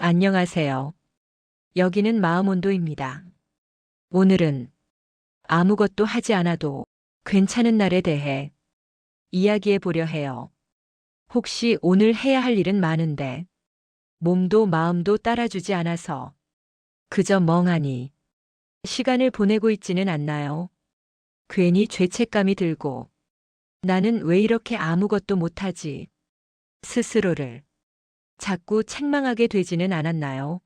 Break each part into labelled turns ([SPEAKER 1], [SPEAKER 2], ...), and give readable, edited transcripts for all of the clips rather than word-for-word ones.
[SPEAKER 1] 안녕하세요. 여기는 마음온도입니다. 오늘은 아무것도 하지 않아도 괜찮은 날에 대해 이야기해 보려 해요. 혹시 오늘 해야 할 일은 많은데 몸도 마음도 따라주지 않아서 그저 멍하니 시간을 보내고 있지는 않나요? 괜히 죄책감이 들고 나는 왜 이렇게 아무것도 못하지? 스스로를 자꾸 책망하게 되지는 않았나요?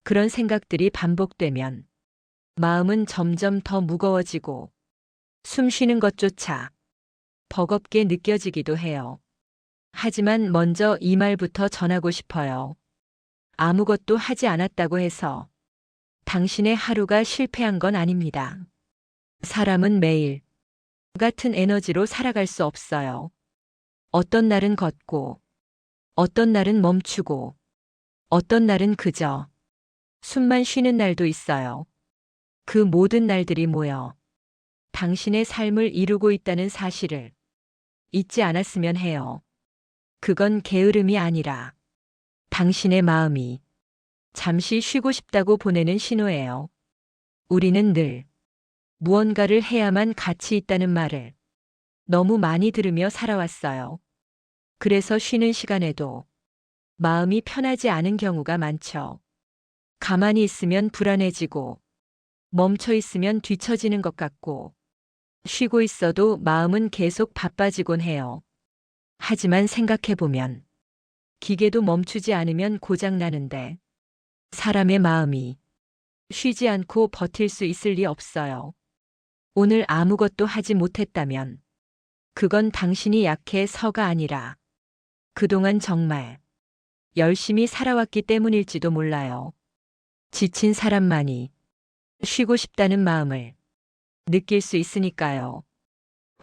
[SPEAKER 1] 그런 생각들이 반복되면 마음은 점점 더 무거워지고 숨 쉬는 것조차 버겁게 느껴지기도 해요. 하지만 먼저 이 말부터 전하고 싶어요. 아무것도 하지 않았다고 해서 당신의 하루가 실패한 건 아닙니다. 사람은 매일 같은 에너지로 살아갈 수 없어요. 어떤 날은 걷고, 어떤 날은 멈추고, 어떤 날은 그저 숨만 쉬는 날도 있어요. 그 모든 날들이 모여 당신의 삶을 이루고 있다는 사실을 잊지 않았으면 해요. 그건 게으름이 아니라 당신의 마음이 잠시 쉬고 싶다고 보내는 신호예요. 우리는 늘 무언가를 해야만 가치 있다는 말을 너무 많이 들으며 살아왔어요. 그래서 쉬는 시간에도 마음이 편하지 않은 경우가 많죠. 가만히 있으면 불안해지고 멈춰 있으면 뒤처지는 것 같고 쉬고 있어도 마음은 계속 바빠지곤 해요. 하지만 생각해보면 기계도 멈추지 않으면 고장나는데 사람의 마음이 쉬지 않고 버틸 수 있을 리 없어요. 오늘 아무것도 하지 못했다면 그건 당신이 약해서가 아니라 그동안 정말 열심히 살아왔기 때문일지도 몰라요. 지친 사람만이 쉬고 싶다는 마음을 느낄 수 있으니까요.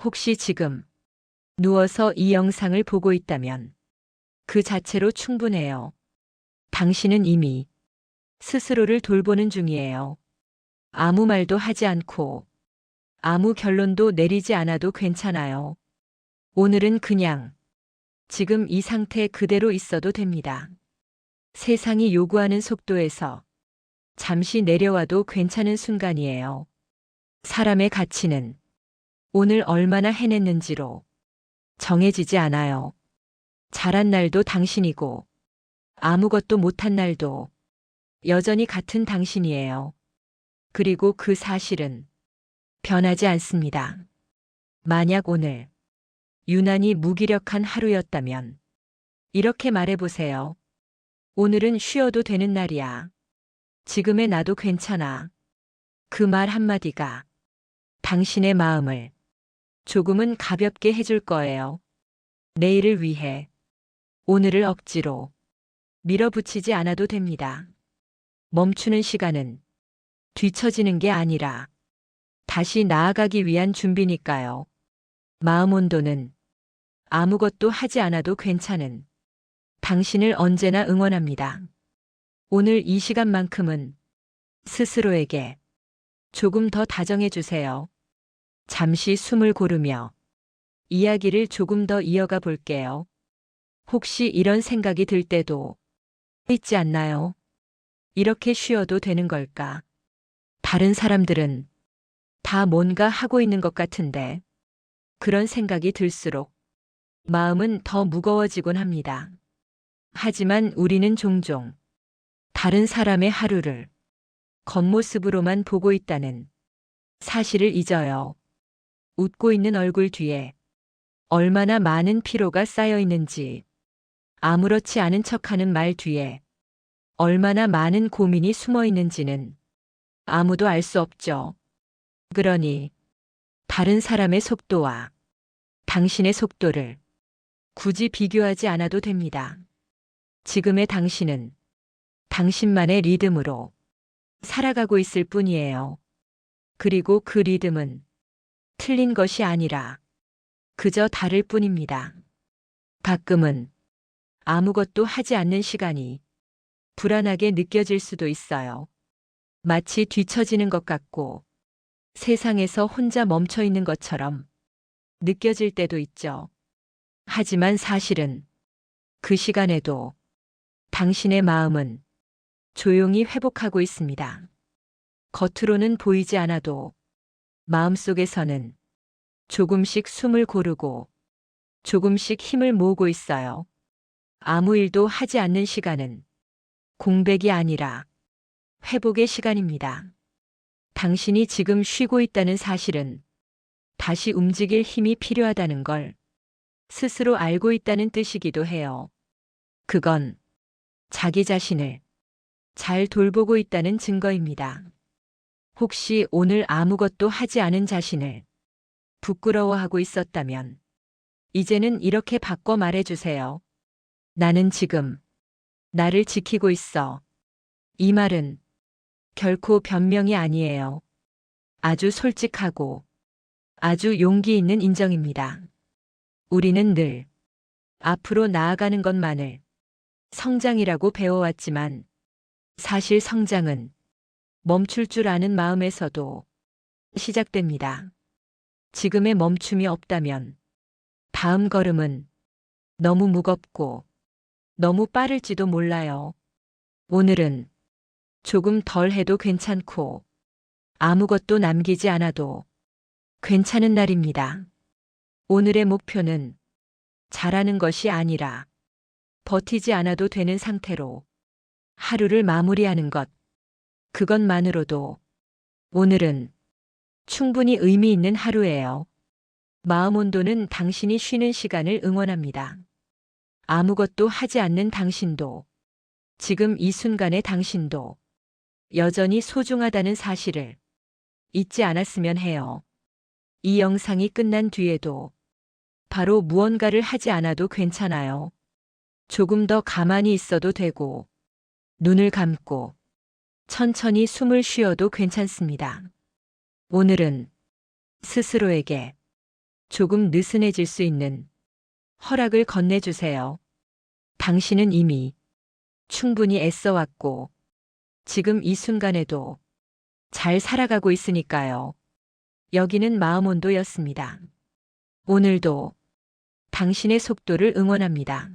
[SPEAKER 1] 혹시 지금 누워서 이 영상을 보고 있다면 그 자체로 충분해요. 당신은 이미 스스로를 돌보는 중이에요. 아무 말도 하지 않고 아무 결론도 내리지 않아도 괜찮아요. 오늘은 그냥 지금 이 상태 그대로 있어도 됩니다. 세상이 요구하는 속도에서 잠시 내려와도 괜찮은 순간이에요. 사람의 가치는 오늘 얼마나 해냈는지로 정해지지 않아요. 잘한 날도 당신이고 아무것도 못한 날도 여전히 같은 당신이에요. 그리고 그 사실은 변하지 않습니다. 만약 오늘 유난히 무기력한 하루였다면 이렇게 말해보세요. 오늘은 쉬어도 되는 날이야. 지금의 나도 괜찮아. 그 말 한마디가 당신의 마음을 조금은 가볍게 해줄 거예요. 내일을 위해 오늘을 억지로 밀어붙이지 않아도 됩니다. 멈추는 시간은 뒤처지는 게 아니라 다시 나아가기 위한 준비니까요. 마음 온도는 아무것도 하지 않아도 괜찮은 당신을 언제나 응원합니다. 오늘 이 시간만큼은 스스로에게 조금 더 다정해 주세요. 잠시 숨을 고르며 이야기를 조금 더 이어가 볼게요. 혹시 이런 생각이 들 때도 있지 않나요? 이렇게 쉬어도 되는 걸까? 다른 사람들은 다 뭔가 하고 있는 것 같은데 그런 생각이 들수록 마음은 더 무거워지곤 합니다. 하지만 우리는 종종 다른 사람의 하루를 겉모습으로만 보고 있다는 사실을 잊어요. 웃고 있는 얼굴 뒤에 얼마나 많은 피로가 쌓여 있는지, 아무렇지 않은 척하는 말 뒤에 얼마나 많은 고민이 숨어 있는지는 아무도 알 수 없죠. 그러니 다른 사람의 속도와 당신의 속도를 굳이 비교하지 않아도 됩니다. 지금의 당신은 당신만의 리듬으로 살아가고 있을 뿐이에요. 그리고 그 리듬은 틀린 것이 아니라 그저 다를 뿐입니다. 가끔은 아무것도 하지 않는 시간이 불안하게 느껴질 수도 있어요. 마치 뒤처지는 것 같고 세상에서 혼자 멈춰 있는 것처럼 느껴질 때도 있죠. 하지만 사실은 그 시간에도 당신의 마음은 조용히 회복하고 있습니다. 겉으로는 보이지 않아도 마음속에서는 조금씩 숨을 고르고 조금씩 힘을 모으고 있어요. 아무 일도 하지 않는 시간은 공백이 아니라 회복의 시간입니다. 당신이 지금 쉬고 있다는 사실은 다시 움직일 힘이 필요하다는 걸 스스로 알고 있다는 뜻이기도 해요. 그건 자기 자신을 잘 돌보고 있다는 증거입니다. 혹시 오늘 아무것도 하지 않은 자신을 부끄러워하고 있었다면 이제는 이렇게 바꿔 말해주세요. 나는 지금 나를 지키고 있어. 이 말은 결코 변명이 아니에요. 아주 솔직하고 아주 용기 있는 인정입니다. 우리는 늘 앞으로 나아가는 것만을 성장이라고 배워왔지만 사실 성장은 멈출 줄 아는 마음에서도 시작됩니다. 지금의 멈춤이 없다면 다음 걸음은 너무 무겁고 너무 빠를지도 몰라요. 오늘은 조금 덜 해도 괜찮고 아무것도 남기지 않아도 괜찮은 날입니다. 오늘의 목표는 잘하는 것이 아니라 버티지 않아도 되는 상태로 하루를 마무리하는 것. 그것만으로도 오늘은 충분히 의미 있는 하루예요. 마음 온도는 당신이 쉬는 시간을 응원합니다. 아무것도 하지 않는 당신도, 지금 이 순간의 당신도 여전히 소중하다는 사실을 잊지 않았으면 해요. 이 영상이 끝난 뒤에도 바로 무언가를 하지 않아도 괜찮아요. 조금 더 가만히 있어도 되고, 눈을 감고 천천히 숨을 쉬어도 괜찮습니다. 오늘은 스스로에게 조금 느슨해질 수 있는 허락을 건네주세요. 당신은 이미 충분히 애써왔고, 지금 이 순간에도 잘 살아가고 있으니까요. 여기는 마음온도였습니다. 오늘도 당신의 속도를 응원합니다.